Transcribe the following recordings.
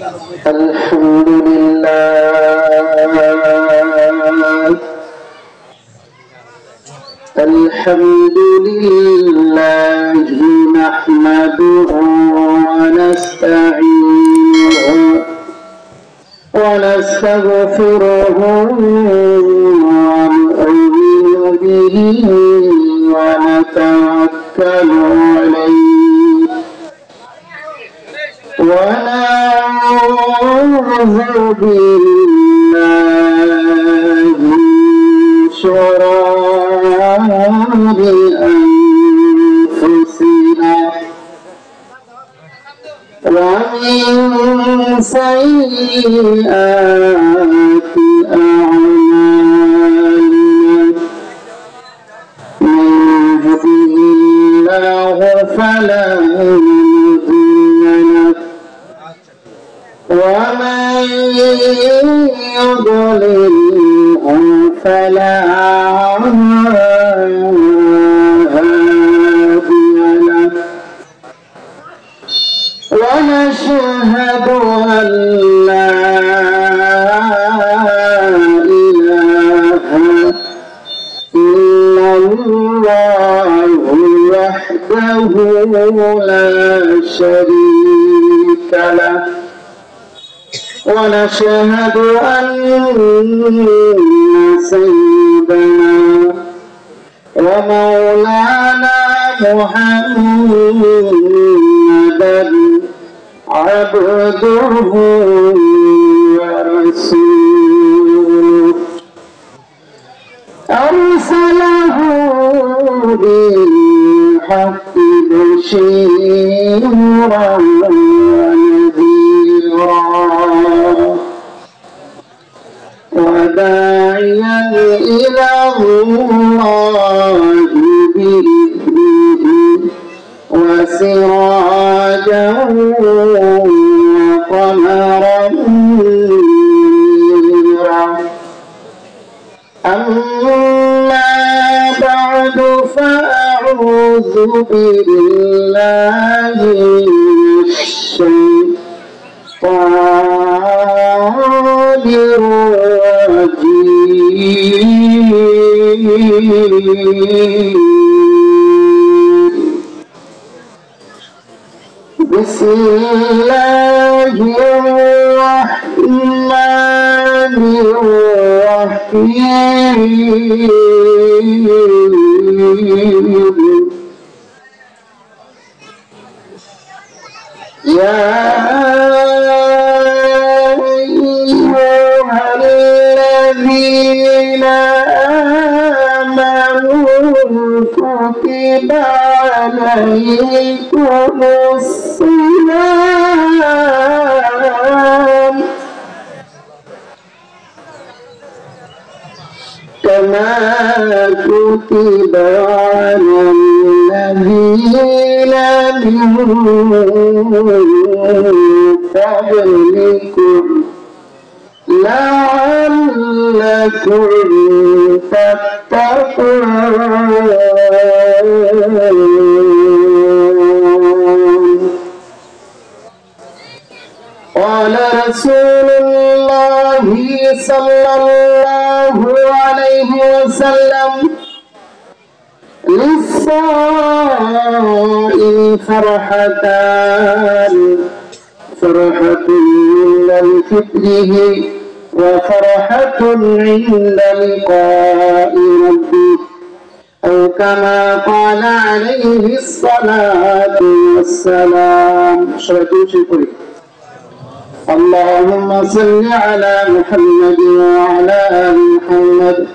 الحمد لله الحمد لله نحمده ونستعينه ونستغفره ونؤمن به ونتوكل عليه ونعوذ بالله من شرور أنفسنا ومن سيئات أعمالنا من يهده الله فلا مضل له ومن يضلله فلا هادي له ونشهد أن لا إله إلا الله وحده لا شريك له ونشهد أن سيدنا ومولانا محمدا عبده ورسوله أرسله بالحق بشيرا ونذيرا وداعيا إلى الله بإذنه وسراجا وقمرا منيرا أما بعد فأعوذ بالله من الشيطان الرجيم بسم الله الرحمن الرحيم يا أيها الذين آمنوا كتب عليكم الصيام كما كتب على الذين من قبلكم لعلكم تتقون قال رسول الله صلى الله عليه وسلم للصائم فرحتان فرحة عند فطره وفرحة عند لقاء ربه أو كما قال عليه الصلاة والسلام. اللهم صل على محمد وعلى آل محمد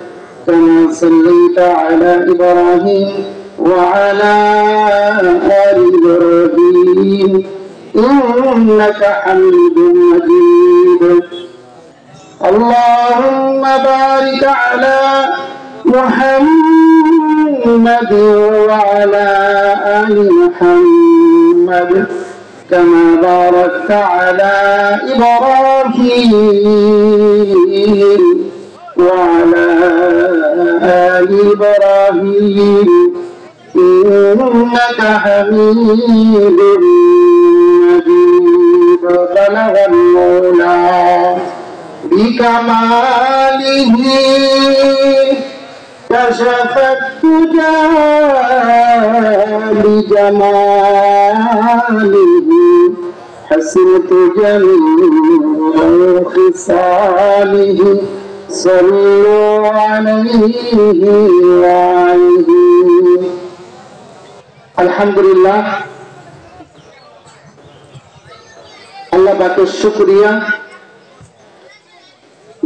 كما صليت على إبراهيم وعلى آل إبراهيم إنك حميد مجيد. اللهم بارك على محمد وعلى آل محمد كما باركت على إبراهيم وعلى آل إبراهيم إنك حميد مجيد. بلغ الله بكماله كشف الدجى بجماله حسنت جميع خصاله صلوا عليه وعليه الحمد لله আল্লাহ পাকের শুকরিয়া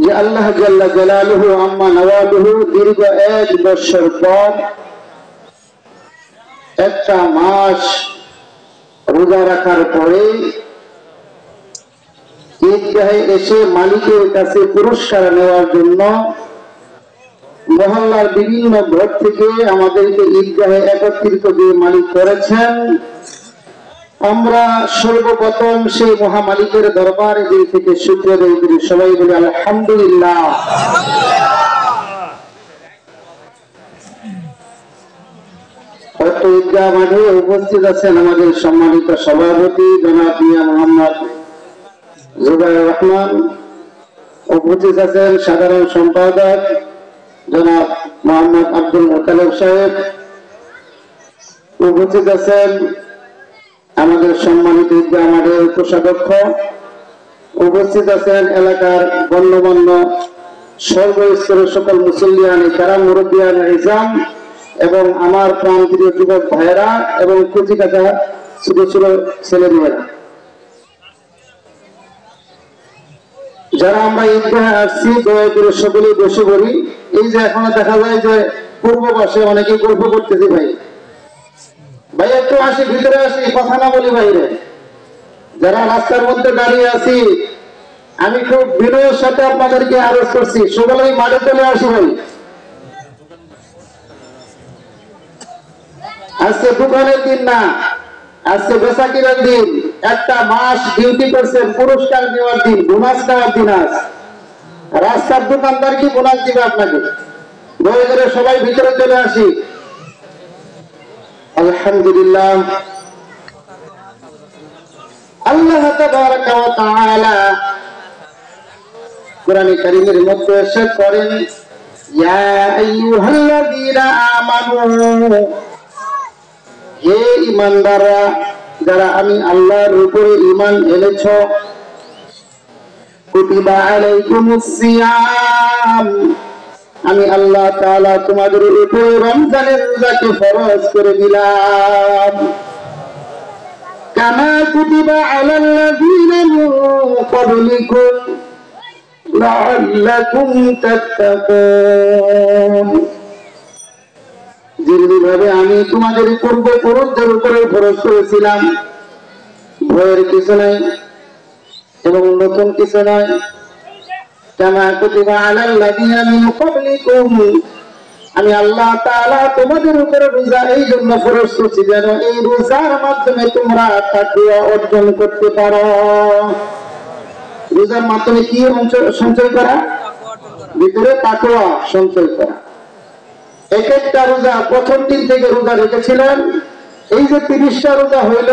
যে আল্লাহ জাল্লা জালালুহু আম্মা নওয়ালুহু দীর্ঘ 1 বছর পর একটা মাস রোজা রাখার পরে ঈদগাহে এসে মালিকের কাছে পুরস্কার নেওয়ার জন্য মহল্লার বিভিন্ন ঘর থেকে আমাদেরকে ঈদগাহে একত্রিত দিয়ে মালিক করেছেন। আমরা সর্বপ্রথম সেই মহামালিকের দরবারে দিল থেকে শুকরিয়া আদায় করি। সবাই বলি আলহামদুলিল্লাহ। ঈদগাহ মাঠে উপস্থিত আছেন আমাদের সম্মানিত সভাপতি জনাব মিয়া মোহাম্মদ জুবাইর রহমান, উপস্থিত আছেন সাধারণ সম্পাদক জনাব মোহাম্মদ আব্দুল মোতালেব সাহেব, উপস্থিত আছেন আমাদের সম্মানিত ঈদগাহ মাঠের কোষাধ্যক্ষ, উপস্থিত আছেন এলাকার গণ্যমান্য সর্বস্তরের সকল মুসল্লিয়ান কারাম মুরব্বিয়ান ইজাম এবং আমার প্রান্তীয় যুবক ভাইয়েরা এবং কচিকাঁচা ছোট ছোট ছেলেমেয়েরা, যারা আমরা ঈদগাহে আসছি দয়া করে সকলেই বসে পড়ি। এই যে এখনো দেখা যায় যে পূর্ব পাশে অনেকে গল্প করতেছি, ভাই ভাই একটু আসি, ভিতরে আসি, কথা না বলি বাইরে। যারা রাস্তার মধ্যে দাঁড়িয়ে আছি আমি খুব বিনয়ের সাথে আপনাদেরকে আরজ করছি সকলেই মাঠে চলে আসি। ভাই আজকে দোকানের দিন না, আজকে বেচা কিনার দিন, একটা মাস ডিউটি করছেন, পুরস্কার দেওয়ার দিন, বোনাস দেওয়ার দিন। আজ রাস্তার দোকানদার কি বোনাস দিবে আপনাকে? দয়া করে সবাই ভিতরে চলে আসি। আলহামদুলিল্লাহ, আল্লাহ তাবারাকা ওয়া তাআলা কোরআনে কারীমের মধ্যে ইরশাদ করেন, ইয়া আইয়ুহাল্লাযীনা আমানু, হে ঈমানদাররা যারা আমি আল্লাহর উপরে ঈমান এনেছো, কুতিবা আলাইকুমুস সিয়াম, আমি আল্লাহ তাআলা তোমাদের উপরে রমজানের রোজাকে ফরজ করে দিলাম। কামা কুতিবা আলাল্লাযীনা মিন ক্বাবলিকুম লাআল্লাকুম তাত্তাকুন, যেভাবে আমি তোমাদের পূর্বপুরুষদের উপরে ফরজ করেছিলাম, ভয়ের কিছু নাই এবং নতুন কিছু নয়। কামা কুতিবা আলাল্লাযীনা মিন ক্বাবলিকুম, আমি আল্লাহ তাআলা তোমাদের উপরে রোজা এই জন্য ফরজ করেছি যেন এই রোজার মাধ্যমে তোমরা তাকওয়া অর্জন করতে পারো। রোজার মাধ্যমে কি সঞ্চয় করা? ভিতরে তাকওয়া সঞ্চয় করা। এক একটা রোজা প্রথম দিন থেকে রোজা রেখেছিলেন, এই যে 30টা রোজা হইল,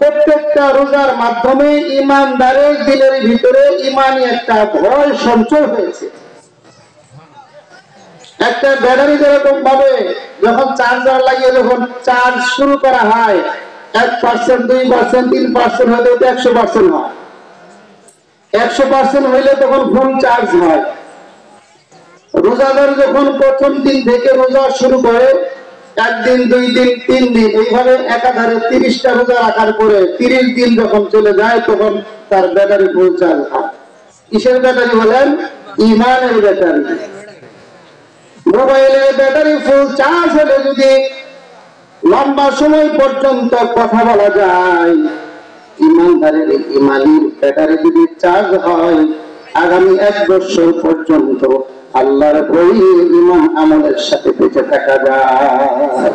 প্রত্যেকটা রোজার মাধ্যমে ঈমানদারের দিলের ভিতরে ঈমানি একটা ভয় সঞ্চয় হয়েছে। একটা ব্যাটারি যেরকম ভাবে যখন চার্জার লাগিয়ে যখন চার্জ শুরু করা হয় 1%, 2%, 3% হলে 100% হয়। 100% হইলে তখন ফুল চার্জ হয়। রোজাদার যখন প্রথম দিন থেকে রোজা শুরু করে 1 দিন, 2 দিন, 3 দিন এইভাবে একাধারে 30টা রোজা রাখার পরে 30 দিন যখন চলে যায় তখন তার ব্যাটারি ফুল চার্জ হয়। কিসের ব্যাটারি বলেন? ঈমানের ব্যাটারি। মোবাইলের ব্যাটারি ফুল চার্জ হলে যদি লম্বা সময় পর্যন্ত কথা বলা যায়, ঈমানদারের ঈমানের ব্যাটারি যদি চার্জ হয় আগামী 1 বছর পর্যন্ত আল্লাহর ভয়ে ঈমান আমলের সাথে বেঁচে থাকা যায়।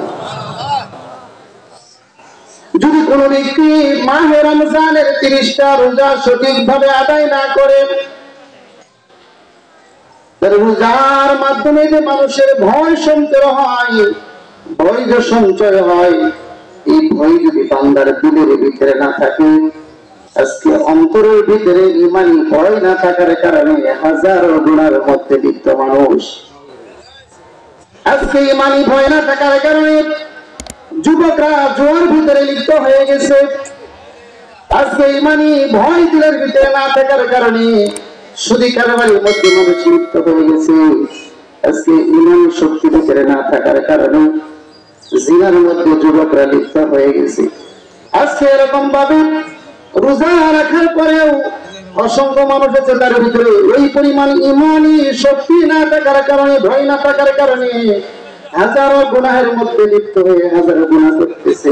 যদি কোনো ব্যক্তি মাহে রমজানের 30টা রোজা সঠিকভাবে আদায় না করে, রোজার মাধ্যমে যে মানুষের ভয় সঞ্চয় হয়, ভয় যে সঞ্চয় হয়, এই ভয় যদি বান্দার দিলের ভিতরে না থাকে, আজকে অন্তরের ভিতরে ইমানি ভয় না থাকার কারণে হাজারো গুনার মধ্যে লিপ্ত মানুষ। আজকে ইমানি ভয় না থাকার কারণে যুবকরা জোয়ার ভিতরে লিপ্ত হয়ে গেছে। আজকে ইমানি ভয় দিলের ভিতরে না থাকার কারণে সুদী কারবারের মধ্যে মানুষ লিপ্ত হয়ে গেছে। আজকে ইমান শক্তি ভিতরে না থাকার কারণে জিনার মধ্যে যুবকরা লিপ্ত হয়ে গেছে। আজকে এরকম ভাবে রোজা রাখার পরেও অসংখ্য মানুষ আছে তার ভিতরে ওই পরিমাণ ইমানি শক্তি না থাকার কারণে, ভয় না থাকার কারণে হাজারো গুনাহের মধ্যে লিপ্ত হয়ে হাজারো গুনাহ করতেছে।